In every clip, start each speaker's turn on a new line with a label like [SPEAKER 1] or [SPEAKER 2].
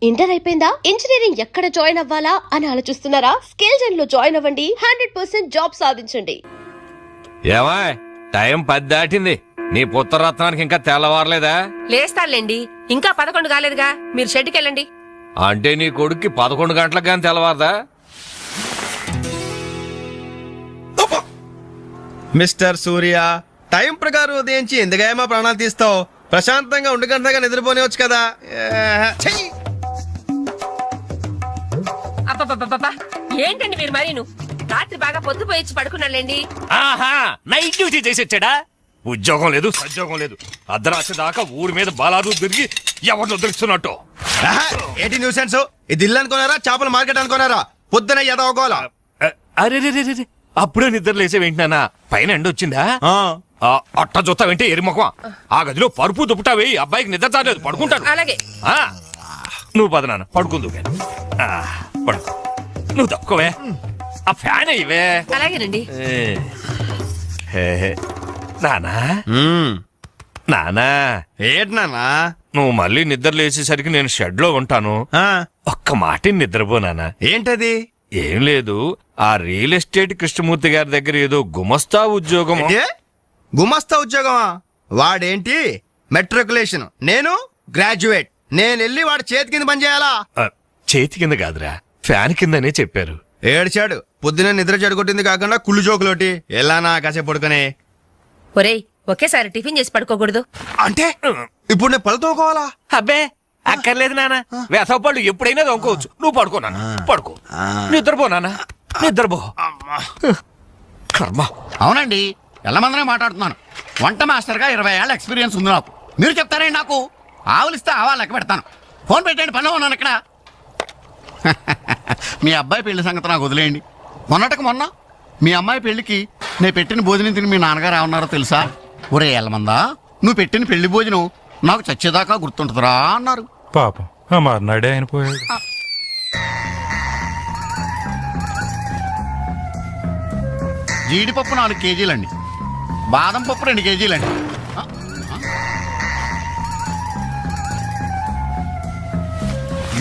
[SPEAKER 1] Inter అయిపోయిందా? Engineering ఎక్కడ join అవ్వాలా అని ఆలోచిస్తున్నారా? స్కిల్ జెన్ లో జాయిన్ అవ్వండి. 100% జాబ్ సాధించండి.
[SPEAKER 2] ఏమా టైం 10 దాటింది. నీ పుత్రరత్నానికి ఇంకా తెల్లవారలేదా?
[SPEAKER 3] లేస్తానులేండి, ఇంకా 11 కాలేదుగా. మీరు షెడ్కి వెళ్ళండి.
[SPEAKER 2] అంటే నీ కొడుక్కి 11 గంటలకు కానీ తెల్లవారదా?
[SPEAKER 4] మిస్టర్ సూర్య, టైం ప్రకారం ఉదయించి ఎందుకైనా ప్రాణాలు తీస్తావు? ప్రశాంతంగా ఉండి గంటగా నిద్రపోనివచ్చు కదా.
[SPEAKER 3] అబ్బబ్బబ్బబ్బా, ఏంటండి మీరు మరీను? రాత్రి బాగా పొద్దుపోయి పడుకున్నాలేండి.
[SPEAKER 2] ఆహా, నైట్ డ్యూటీ చేసి వచ్చాడా? ఉద్యోగం లేదు, సద్యోగం లేదు. అర్ధరాత్రి దాకా ఊరి మీద బాలాదు తిరిగి ఎవరిలో దొరుకుతున్నట్టు.
[SPEAKER 4] ఏంటి న్యూసెన్స్? ఇది ఇల్లు అనుకున్నారా, చేపల మార్కెట్ అనుకున్నారా? పొద్దున ఎదవగోలా.
[SPEAKER 2] అరే అప్పుడే నిద్ర లేచే వింటున్నానా? పైన ఎండ వచ్చిందా? అట్ట చూస్తావేంటే ఎరిముఖం. ఆ గదిలో పరుపు దుప్పటా వేయి. అబ్బాయికి నిద్ర చాలేదు, పడుకుంటాను.
[SPEAKER 3] అలాగే.
[SPEAKER 2] నువ్వు పద నాన్న, పడుకుందు. పడుకో, నువ్వు తప్పుకోవే. ఆ ఫ్యాన్ ఇవే.
[SPEAKER 3] అలాగేనండి.
[SPEAKER 2] నానా
[SPEAKER 4] ఏంటి నాన్నా?
[SPEAKER 2] నువ్వు మళ్ళీ నిద్ర లేచేసరికి నేను షెడ్ లో ఉంటాను. ఒక్క మాట నిద్రపోనానా.
[SPEAKER 4] ఏంటది?
[SPEAKER 2] ఏం లేదు, ఆ రియల్ ఎస్టేట్ కృష్ణమూర్తి గారి దగ్గర ఏదో గుమస్తా ఉద్యోగం.
[SPEAKER 4] గుమస్తా ఉద్యోగమా? వాడేంటి మెట్రికులేషన్, నేను గ్రాడ్యుయేట్. నేను వెళ్ళి వాడి చేతి కింద పని చేయాలా?
[SPEAKER 2] చేతి కింద కాదురా, ఫ్యాన్ కిందనే చెప్పారు.
[SPEAKER 4] ఏడ్చాడు. పొద్దున నిద్ర చెడగొట్టింది కాకుండా కుళ్ళు జోకులోటి. ఎలానా కాసేపు పడుకునే.
[SPEAKER 3] ఒరేయ్, ఒకేసారి టిఫిన్ చేసి పడుకోకూడదు.
[SPEAKER 4] అంటే ఇప్పుడు నేను పళ్ళు తోకోవాలా?
[SPEAKER 2] అబ్బే అక్కర్లేదు నాన్న, వేసవపళ్ళు ఎప్పుడైనా తోముకోవచ్చు. నువ్వు పడుకోనా, పడుకో. నిద్రపో నాన్న, నిద్రపో. కర్మ.
[SPEAKER 5] అవునండి, ఎల్లమందనే మాట్లాడుతున్నాను. వంట మాస్టర్ గా 20 ఏళ్ళ ఎక్స్పీరియన్స్ ఉంది నాకు. మీరు చెప్తారండి నాకు? ఆవులిస్తే ఆవాలు లెక్క పెడతాను. ఫోన్ పెట్టండి, పనిలో ఉన్నాను ఇక్కడ. మీ అబ్బాయి పెళ్లి సంగతి నాకు వదిలేయండి. మొన్నటికి మొన్న మీ అమ్మాయి పెళ్లికి నేను పెట్టిన భోజనం తిని మీ నాన్నగారు ఏమన్నారో తెలుసా? ఒరే ఎల్లమందా, నువ్వు పెట్టిన పెళ్లి భోజనం నాకు చచ్చేదాకా గుర్తుంటుందిరా అన్నారు.
[SPEAKER 6] పాపం ఆ మర్నాడే ఆయన పోయాడు.
[SPEAKER 5] జీడిపప్పు 4 కేజీలండి, బాదం పప్పు 2 కేజీలండి.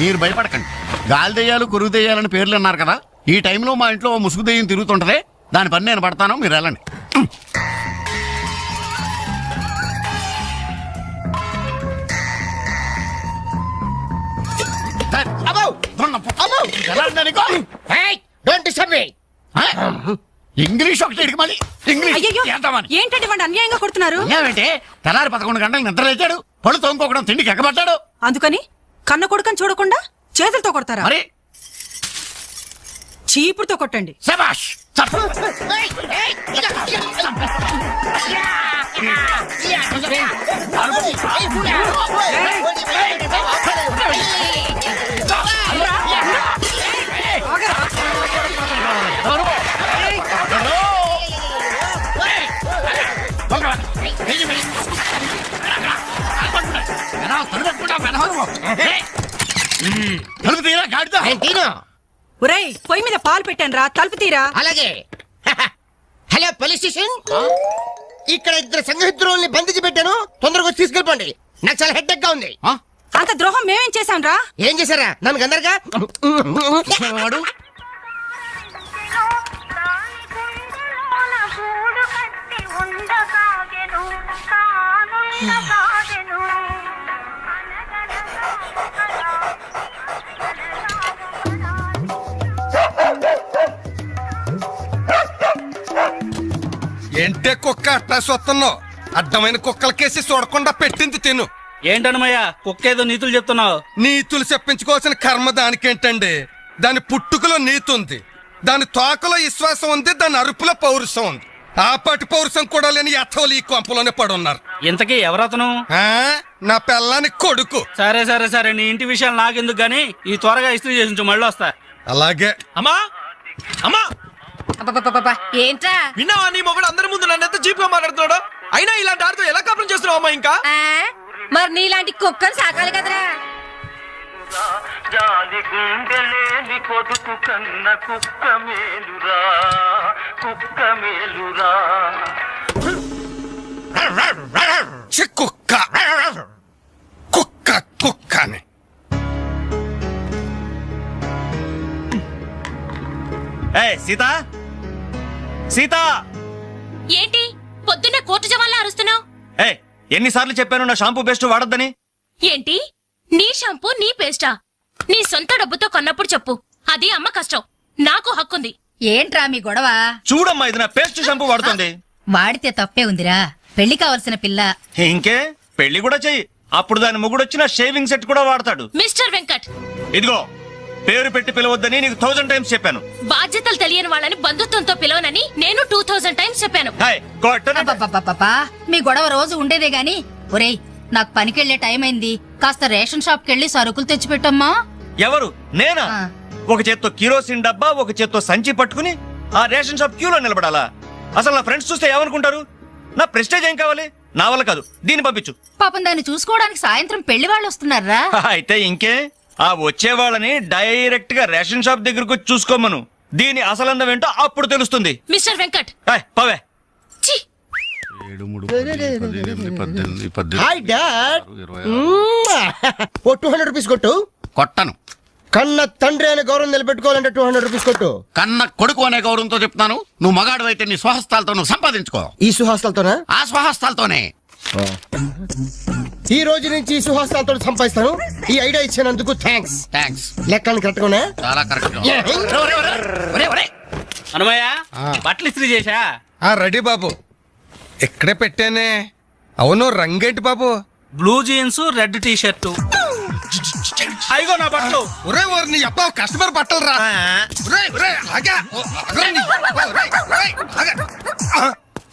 [SPEAKER 5] మీరు భయపడకండి. గాలి దెయ్యాలు, కురుగు దెయ్యాలని పేర్లు అన్నారు కదా. ఈ టైంలో మా ఇంట్లో ముసుగు దెయ్యం తిరుగుతుంటదే, దాని పని నేను పడతాను, మీరు వెళ్ళండి. ఇంగ్లీష్ ఒకటి ఇడికి మళ్ళీ
[SPEAKER 3] ఏంటంటే వాడు అన్యాయంగా కొడుతున్నారు.
[SPEAKER 5] ఏమంటే తెల్లారి 11 గంటలకు నిద్ర లేచాడు, పళ్ళు తోముకోకడం తిండికి ఎక్కబడ్డాడు.
[SPEAKER 7] అందుకని కన్న కొడుకని చూడకుండా చేతులతో కొడతారా?
[SPEAKER 5] మరి
[SPEAKER 7] చీపుడుతో కొట్టండి.
[SPEAKER 5] శభాష్. తలుపు తీరా, గాడిద.
[SPEAKER 7] ఒరేయ్, పొయ్యి మీద పాలు పెట్టాను రా, తలుపు తీరా.
[SPEAKER 8] అలాగే. హలో పోలీస్ స్టేషన్, ఇక్కడ 2 సంఘహితుల్ని బంధించి పెట్టాను. తొందరగా వచ్చి తీసుకెళ్ళిపోండి. నాకు చాలా హెడ్డెక్ గా ఉంది.
[SPEAKER 7] అంత ద్రోహం మేమేం చేశాం రా?
[SPEAKER 8] ఏం చేశారా? నన్ను గందరగా
[SPEAKER 5] వాడు
[SPEAKER 9] ఏంటే కుక్క అట్టా సొత్తున్నావు? అడ్డమైన కుక్కలకేసి చూడకుండా పెట్టింది తిను.
[SPEAKER 10] ఏంటన్నమయ్యా, కుక్కేదో నీతులు చెప్తున్నావు?
[SPEAKER 9] నీతులు చెప్పించుకోవాల్సిన కర్మ దానికేంటండి? దాని పుట్టుకలో నీతి ఉంది, దాని తోకలో విశ్వాసం ఉంది, దాని అరుపులో పౌరుషం ఉంది. ఆ పాటి పౌరుషం కూడా లేని యథోలు ఈ కొంపలోనే పడున్నారు.
[SPEAKER 10] ఇంతకీ ఎవరతను?
[SPEAKER 9] నా పెళ్ళానికి కొడుకు.
[SPEAKER 10] సరే సరే సరే, నీ ఇంటి విషయాలు నాకెందుకు గానీ ఈ త్వరగా ఇస్త్రీ చేసించు, మళ్ళీ వస్తా.
[SPEAKER 9] అలాగే.
[SPEAKER 2] అమ్మా అమ్మా,
[SPEAKER 3] ఏంట్రా?
[SPEAKER 2] విన్నావా? నీ మొగుడు అందరి ముందు నన్ను ఎంత జీప్ గా మాట్లాడుతున్నాడు. అయినా ఇలాంటి ఆడితో ఎలా కాపురం చేస్తున్నావు అమ్మా? ఇంకా
[SPEAKER 3] మరి నీలాంటి కుక్కను సాకాలి కదరా.
[SPEAKER 11] జాలి గుండెలేని కొడుకు కన్న కుక్క మేలురా, కుక్క మేలురా.
[SPEAKER 9] కుక్క కుక్క కుక్క అని
[SPEAKER 10] సీత సీత
[SPEAKER 3] ఏంటి పొద్దున్న కోర్టు జవాన్లా అరుస్తున్నావు?
[SPEAKER 10] ఎన్నిసార్లు చెప్పాను నా షాంపూ బెస్ట్ వాడొద్దని?
[SPEAKER 3] ఏంటి నీ షాంపూ నీ పేస్టా? నీ సొంత డబ్బుతో కొన్నప్పుడు చెప్పు, అది అమ్మ కష్టం, నాకు హక్కుంది.
[SPEAKER 7] ఏంట్రా మీ గొడవ?
[SPEAKER 10] చూడమ్మా, ఇది నా పేస్ట్ షాంపూ వాడుతుంది.
[SPEAKER 7] వాడితే తప్పే ఉందిరా, పెళ్లి కావలసిన పిల్ల.
[SPEAKER 10] ఇంకే పెళ్లి కూడా చెయ్యి, అప్పుడు దాని మొగుడు వచ్చిన షేవింగ్ సెట్ కూడా వాడతాడు.
[SPEAKER 3] మిస్టర్ వెంకట్,
[SPEAKER 10] ఇదిగో పేరు పెట్టి పిలవద్దని నీకు 1000 టైమ్స్ చెప్పాను.
[SPEAKER 3] బాధ్యతలు తెలియని వాళ్ళని బంధుత్వంతో పిలవనని నేను 2000 టైమ్స్ చెప్పాను.
[SPEAKER 7] అబ్బబ్బబ్బబ్బబ్బా, మీ గొడవ రోజు ఉండేదే గాని. ఒరేయ్, నాకు పనికెళ్లే టైం అయింది, కాస్త రేషన్ షాప్ కెళ్లి సరుకులు తెచ్చిపెట్టమ్మా.
[SPEAKER 10] ఎవరు? నేనా?
[SPEAKER 7] ఆ.
[SPEAKER 10] ఒక చేత్తో కిరోసిన్ డబ్బా, ఒక చేత్తో సంచి పట్టుకుని ఆ రేషన్ షాప్ క్యూలో నిలబడాలా? అసలు నా ఫ్రెండ్స్ చూస్తే ఏమనుకుంటారు? నా ప్రెస్టేజ్ ఏం కావాలి? నా వల్ల కాదు, దీన్ని పంపించు.
[SPEAKER 7] పాపం దాన్ని చూసుకోవడానికి సాయంత్రం పెళ్లి వాళ్ళు వస్తున్నారా?
[SPEAKER 10] అయితే ఇంకే, ఆ వచ్చే వాళ్ళని డైరెక్ట్ గా రేషన్ షాప్ దగ్గరకు వచ్చి చూసుకోమను. దీని అసలందం ఏంటో అప్పుడు తెలుస్తుంది.
[SPEAKER 3] మిస్టర్ వెంకట్,
[SPEAKER 10] పవే.
[SPEAKER 3] ఛీ!
[SPEAKER 8] Hi dad. ఓ 200 రూపీస్ కొట్టు.
[SPEAKER 5] కొట్టను.
[SPEAKER 8] కన్న తండ్రి అనే గౌరవం నిలబెట్టుకోవాలంటే 200 రూపీస్ కొట్టు.
[SPEAKER 5] కన్న కొడుకు అనే గౌరవంతో చెప్తాను, నువ్వు మగాడు అయితే నీ స్వహస్తాలతో నువ్వు సంపాదించుకో.
[SPEAKER 8] ఈ సుహాస్తాలతోనా?
[SPEAKER 5] ఆ స్వహస్తాలతోనే.
[SPEAKER 8] ఈ రోజు నుంచి ఈ సుహాస్తాలతో సంపాదిస్తాను. ఈ ఐడియా ఇచ్చినందుకు థ్యాంక్స్.
[SPEAKER 5] థ్యాంక్స్.
[SPEAKER 8] లెక్కలు కరెక్ట్గా
[SPEAKER 5] చాలా కరెక్ట్.
[SPEAKER 10] అనుమయ్య, బట్టలు ఇస్త్రీ చేశా?
[SPEAKER 9] రెడీ బాబు, ఇక్కడే పెట్టానే. అవును, రంగేంటి బాబు?
[SPEAKER 10] Blue jeans, red T shirt. అయ్యో నా బట్టలు.
[SPEAKER 9] ఒరే ఒరే, నీ అబ్బా కస్టమర్ బట్టలు రా. ఒరే ఒరే, ఆగా. ఒరే, నీ అబ్బా, ఒరే, ఒరే, ఆగా.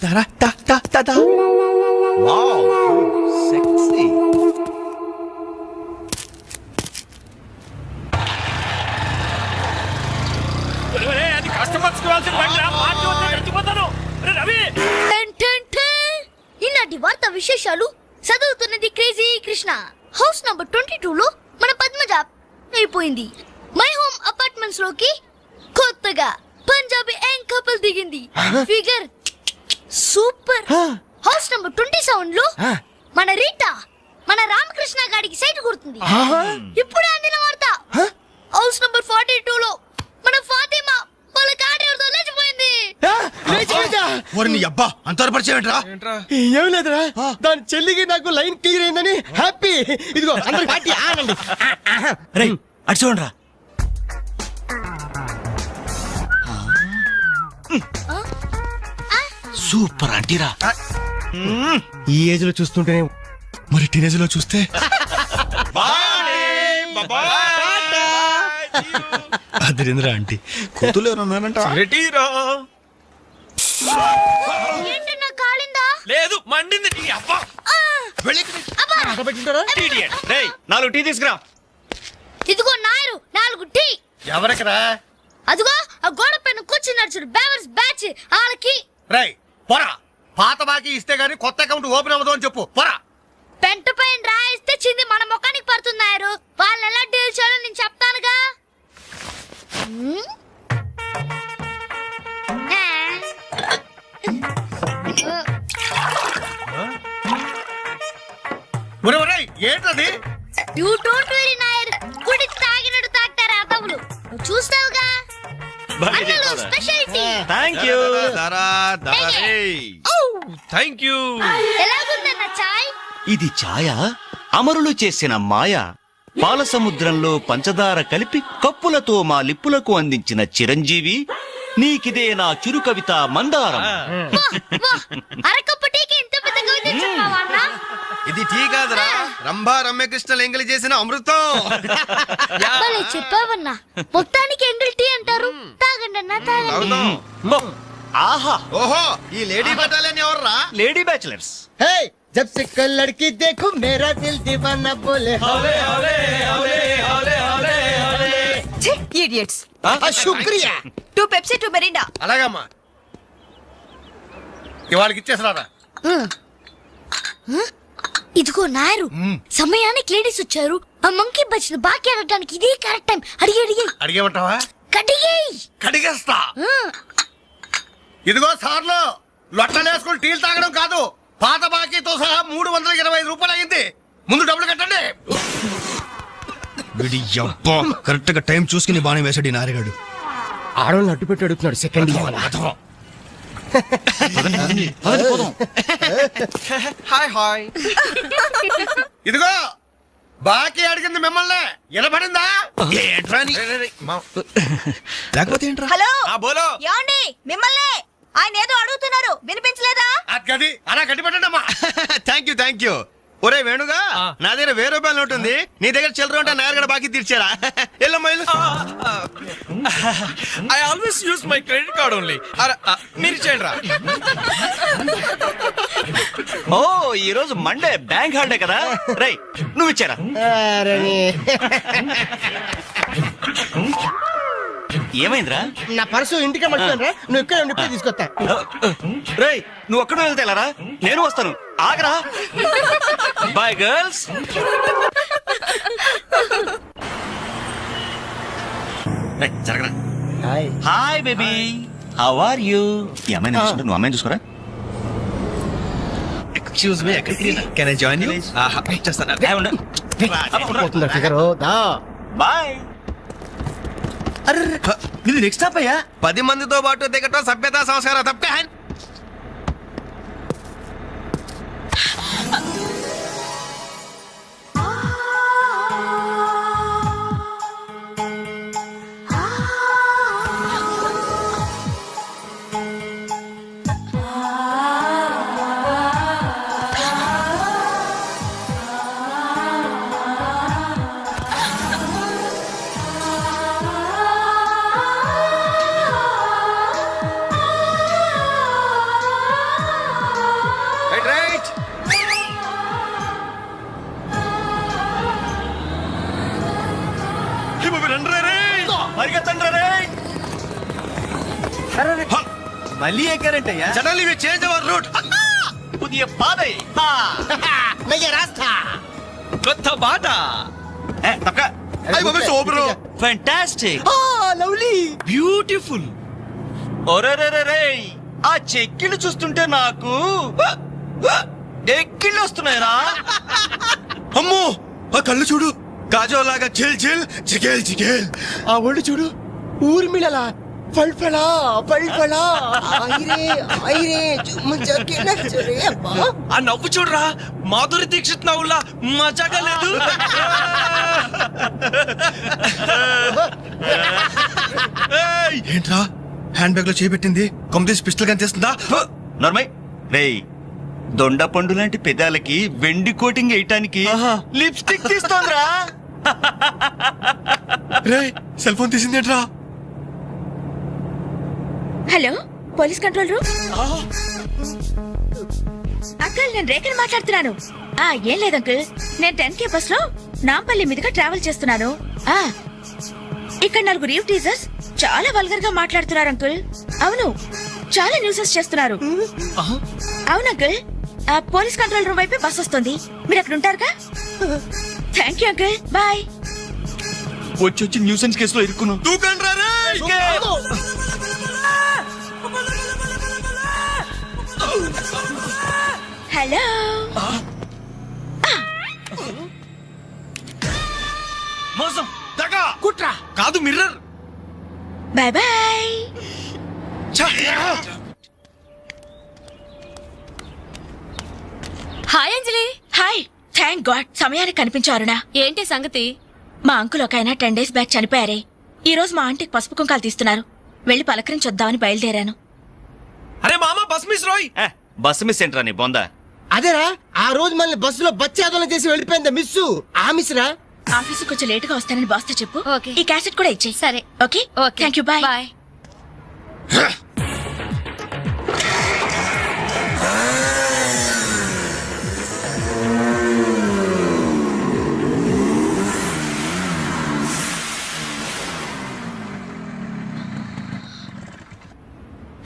[SPEAKER 9] దారా, దా, దా, దా, దా.
[SPEAKER 5] Wow, sexy.
[SPEAKER 10] అది కస్టమర్స్ కావాల్సిన బండి రా, పార్టీ వస్తే చచ్చిపోతాను. రవి,
[SPEAKER 1] ఈనాటి వార్త విశేషాలు చదువుతున్నది క్రేజీ కృష్ణ. హౌస్ నంబర్ 22 లో మన పద్మజ అయిపోయింది. మై హోమ్ అపార్ట్మెంట్స్ లోకి కొత్తగా పంజాబీ యాంగ్ కపుల్ దిగింది. Figure super. హౌస్ నంబర్ 27 లో మన రీటా మన రామకృష్ణ గారికి సైట్ కొడుతుంది. ఇప్పుడే అందిన వార్త. హౌస్ నంబర్ 42 లో మన ఫాతిమా వాళ్ళ కాడేరుతో లేచిపోయింది.
[SPEAKER 4] నీ అబ్బా అంత పరిచయం ఏంట్రా?
[SPEAKER 8] ఏం లేదురా, దాని చెల్లికి నాకు లైన్ క్లియర్ అయిందని హ్యాపీ. ఇదిగో అందరి పార్టీ ఆనండి.
[SPEAKER 10] అటు చూడరా.
[SPEAKER 4] సూపర్ అంటీరా. ఈ ఏజ్ లో చూస్తుంటేనే, మరి టీనేజ్ లో చూస్తే అదిరింద్రా ఆంటీ. కూతులు ఎవరన్నారంట?
[SPEAKER 10] లేదు, మండింది. నీ అబ్బా. రేయ్, 4 టీ తీసుకురా.
[SPEAKER 1] ఇదిగో నాయరు 4 టీ.
[SPEAKER 5] ఎవరికరా?
[SPEAKER 1] అదిగో ఆ గోడ పైన కూర్చున్నాడు చూడు, బేవర్స్ బ్యాచ్ వాళ్ళకి.
[SPEAKER 5] రేయ్ పోరా, పాత బాకీ ఇస్తే గానీ కొత్త అకౌంట్ ఓపెన్ అవ్వదు అని చెప్పు. పోరా.
[SPEAKER 1] పెంట పైన రాయిస్తే చింది మన ముఖానికి పడుతున్నారు. వాళ్ళని ఎలా డీల్ చేయాలో నేను చెప్తానుగా.
[SPEAKER 5] ఏంటది?
[SPEAKER 1] యూ డోంట్ వెరీ నాయర్. గుడి తాగినట్టు తాగుతారు అదవులు. నువ్వు చూస్తావుగా. అన్నలు speciality.
[SPEAKER 10] Thank you.
[SPEAKER 2] Thank you.
[SPEAKER 1] ఎలాగుందన్న చాయ్?
[SPEAKER 12] ఇది ఛాయ అమరులు చేసిన మాయ. పాల సముద్రంలో పంచదార కలిపి కప్పులతో మా లిప్పులకు అందించిన చిరంజీవి, నీకిదే నా చిరు కవిత మందారం.
[SPEAKER 1] అరకప్పు టీకి ఇంత పెద్ద కవిత చెప్పావా అన్న?
[SPEAKER 4] ఇది టీ కాదురా, రంభా రమ్యకృష్ణలు ఎంగిలి చేసిన అమృతం.
[SPEAKER 1] భలే చెప్పావన్నా. మొత్తానికి ఎంగిల్ టీ అంటారు. తాగండి అన్న, తాగండి.
[SPEAKER 12] ఆహా,
[SPEAKER 4] ఓహో, ఈ లేడీ బటాలియన్ ఎవర్రా?
[SPEAKER 12] Lady bachelors.
[SPEAKER 8] హే, జబ్ సే కల్ లడ్కీ దేఖో మేరా దిల్ దీవానా బోలే హౌలే హౌలే హౌలే హౌలే హౌలే హౌలే.
[SPEAKER 7] ఇడియట్స్.
[SPEAKER 8] శుక్రియా.
[SPEAKER 7] 2 పెప్సీ 2 మెరిండా.
[SPEAKER 5] అలాగమ్మా, ఇవాళకి ఇచ్చేసినారా?
[SPEAKER 1] ఇదిగో నాయరు, సమయానికి లేడీస్ వచ్చారు. ఆ మంకీ బచ్చిన బాకీ అడగడానికి ఇదే కరెక్ట్ టైం. అడిగి
[SPEAKER 5] అడిగేమంటావా?
[SPEAKER 1] కడిగేయ్.
[SPEAKER 5] కడిగేస్తా. ఇదిగో సార్లు, లొట్టలేసుకుని టీలు తాగడం కాదు, పాత బాకీతో సహా 325 రూపాయలు అయింది. ముందు డబ్బులు కట్టండి.
[SPEAKER 4] కరెక్ట్ గా టైం చూసుకుని బాణం వేసాడు ఈ నారిగాడు.
[SPEAKER 8] ఆడవాళ్ళని అడ్డు పెట్టి అడుగుతున్నాడు సెకండ్
[SPEAKER 4] హాయ్ హాయ్ ఇదిగో బాకీ అడిగింది మిమ్మల్ని వినపడిందా ఏంట్రా లేకపోతే ఏంట్రా
[SPEAKER 1] హలో
[SPEAKER 4] బోలో
[SPEAKER 1] యాండి మిమ్మల్ని ఆయన ఏదో అడుగుతున్నారు వినిపించలేదా
[SPEAKER 4] అది అలా కట్టి పెట్టండమ్మా థ్యాంక్ యూ ఒరే వేణుగా నా దగ్గర 1000 రూపాయలు నోట్ ఉంది నీ దగ్గర చిల్లర ఉంటే నేరుగా బాకీ తీర్చారా ఎల్లమ్మా
[SPEAKER 2] I always use my credit card only మీరు ఇచ్చేయండి రా.
[SPEAKER 12] ఓ ఈ రోజు మండే బ్యాంక్ హాలిడే కదా రై నువ్వు ఇచ్చారా ఏమైందిరా
[SPEAKER 8] నా పర్సు ఇంటికే మర్చిపోయాను నువ్వు ఇక్కడ ఉండి ఇప్పుడే తీసుకొస్తా
[SPEAKER 12] రేయ్ నువ్వు ఒక్కడో వెళ్తే ఎలారా నేను వస్తాను ఆగరా బాయ్ గర్ల్స్ జరగరా hi baby how are you ఈ అమ్మాయిని చూసుకుంటే నువ్వు అమ్మాయిని చూసుకోరా
[SPEAKER 4] excuse me can I join you చేస్తాను
[SPEAKER 8] పోతుందా ఫిగర్ దా
[SPEAKER 12] బాయ్ ఇది నెక్స్ట్ స్టాప్ అయ్యా
[SPEAKER 4] 10 మందితో పాటు దిగటం సభ్యతా సంస్కారం తప్ప
[SPEAKER 12] మళ్ళీ ఎక్కారంటయ్యా
[SPEAKER 4] suddenly we change our route
[SPEAKER 12] పుదియ పాదై
[SPEAKER 8] నయ్య రాస్తా
[SPEAKER 2] కొత్త బాట
[SPEAKER 12] తప్పక
[SPEAKER 4] అయ్ బాబే సూపర్
[SPEAKER 12] ఫ్యాంటాస్టిక్
[SPEAKER 8] లవ్లీ
[SPEAKER 12] బ్యూటిఫుల్ ఒరేరేరే ఆ చెక్కిళ్ళు చూస్తుంటే నాకు ఎక్కిళ్ళు వస్తున్నాయరా
[SPEAKER 4] అమ్మో ఆ కళ్ళు చూడు కాజోలాగా చిల్ చిల్ చికేల్ చికేల్
[SPEAKER 8] ఆ ఒళ్ళు చూడు ఊర్మిళలా ఫల్ఫలా ఫల్ఫలా ఐరే ఐరే జుమ్ముజకి నచ్చరే అబ్బా
[SPEAKER 2] ఆ నవ్వు చూడరా మాధురి దీక్షిత్ నవ్వులా మజాగా లేదు
[SPEAKER 4] ఏంట్రా హ్యాండ్ బ్యాగ్ లో చేపెట్టింది కంప్లీట్ పిస్టల్ కనిపిస్తుందా
[SPEAKER 12] నర్మై రేయ్ దొండ పండు లాంటి పెదాలకి వెండి కోటింగ్ వేయటానికి లిప్స్టిక్ తీస్తోందిరా
[SPEAKER 4] రే సెల్ ఫోన్ తీసిందేంట్రా
[SPEAKER 1] hello police control room uncle నేను రేఖని మాట్లాడుతున్నాను ఏం లేదు అంకుల్ నేను 10K బస్ లో నాంపల్లి మీదుగా ట్రావెల్ చేస్తున్నాను ఇక్కడ 4 రీవ్ టీజర్స్ చాలా వల్గర్ గా మాట్లాడుతున్నారు అంకుల్ అవును చాలా న్యూసెస్ చేస్తున్నారు అవును అంకుల్ పోలీస్ కంట్రోల్ రూమ్ వైపే బస్ వస్తుంది మీరు అక్కడ ఉంటారుగా థ్యాంక్ యూ అంకుల్ బాయ్
[SPEAKER 12] వచ్చి న్యూసెన్స్ కేసులో ఇరుక్కును
[SPEAKER 4] దూకండ్రా రే
[SPEAKER 1] హలో
[SPEAKER 2] మోసం
[SPEAKER 4] దగా
[SPEAKER 8] కుట్రా
[SPEAKER 2] కాదు మిర్రర్
[SPEAKER 1] బాయ్ బాయ్
[SPEAKER 3] హాయ్ అంజలి
[SPEAKER 1] హాయ్ థ్యాంక్ గాడ్ సమయానికి కనిపించారునా
[SPEAKER 3] ఏంటి సంగతి
[SPEAKER 1] మా అంకుల్ ఒక ఆయన 10 days బ్యాక్ చనిపోయారే ఈ రోజు మా ఆంటీకి పసుపు కుంకాలు తీస్తున్నారు వెళ్ళి పలకరించొద్దామని బయలుదేరాను
[SPEAKER 2] అరే మామ బస్ మిస్ రోయ్
[SPEAKER 12] బస్ మిస్ ఏంట్రా నీ బొందా
[SPEAKER 8] అదేరా ఆ రోజు మనల్ని బస్సులో బచ్చాదోళన చేసి వెళ్ళిపోయిందా మిస్సు ఆ మిస్ రా
[SPEAKER 1] ఆఫీస్ కొంచెం లేట్ గా వస్తానని బాస్ తో చెప్పు
[SPEAKER 3] ఓకే.
[SPEAKER 1] ఈ క్యాసెట్ కూడా ఇచ్చేయి
[SPEAKER 3] సరే.
[SPEAKER 1] Okay
[SPEAKER 3] okay
[SPEAKER 1] thank you bye
[SPEAKER 3] bye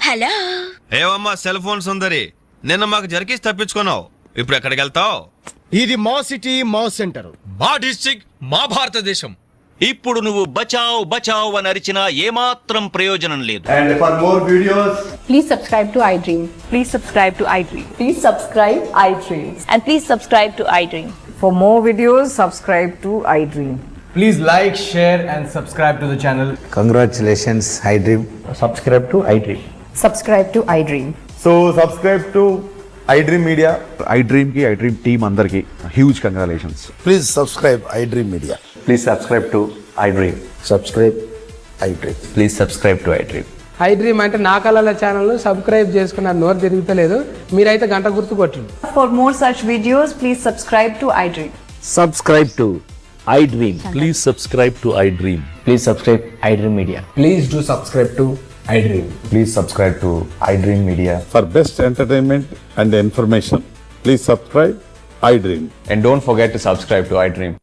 [SPEAKER 1] hello
[SPEAKER 4] ఏవమ్మా సెల్ ఫోన్ సుందరి నిన్న మాకు జరికేసి తప్పించుకున్నావు ఇప్పుడు ఎక్కడికి వెళ్తావు
[SPEAKER 8] ఇది మా సిటీ మా సెంటర్
[SPEAKER 2] మా డిస్ట్రిక్ట్ మా భారతదేశం
[SPEAKER 12] ఇప్పుడు నువ్వు బచావ్ బచావ్ అని అరిచినా ఏమాత్రం ప్రయోజనం లేదు
[SPEAKER 13] And for more videos,
[SPEAKER 14] Please subscribe to iDream. Please subscribe to iDream. Please subscribe iDream. And please subscribe to iDream. For more videos, subscribe to iDream.
[SPEAKER 13] Please like, share and subscribe to the channel.
[SPEAKER 15] Congratulations, iDream.
[SPEAKER 13] Subscribe to iDream.
[SPEAKER 14] Subscribe to iDream.
[SPEAKER 13] So subscribe to iDream Media.
[SPEAKER 15] iDream ki iDream team అందరికి huge congratulations.
[SPEAKER 5] Please subscribe iDream Media.
[SPEAKER 13] Please subscribe to iDream.
[SPEAKER 5] Subscribe iDream.
[SPEAKER 13] Please subscribe to iDream.
[SPEAKER 14] iDream అంటే నా కళల channel subscribe చేసుకున్నారు, నోరు తిరుగుతలేదు. మీరైతే గంట గుర్తు కొట్టండి.
[SPEAKER 16] For more such videos, please subscribe to iDream.
[SPEAKER 15] Subscribe to iDream. Please subscribe to iDream.
[SPEAKER 13] Please subscribe iDream Media. Please do subscribe to iDream. Please subscribe to iDream Media.
[SPEAKER 15] For best entertainment and information, please subscribe iDream.
[SPEAKER 13] And don't forget to subscribe to iDream.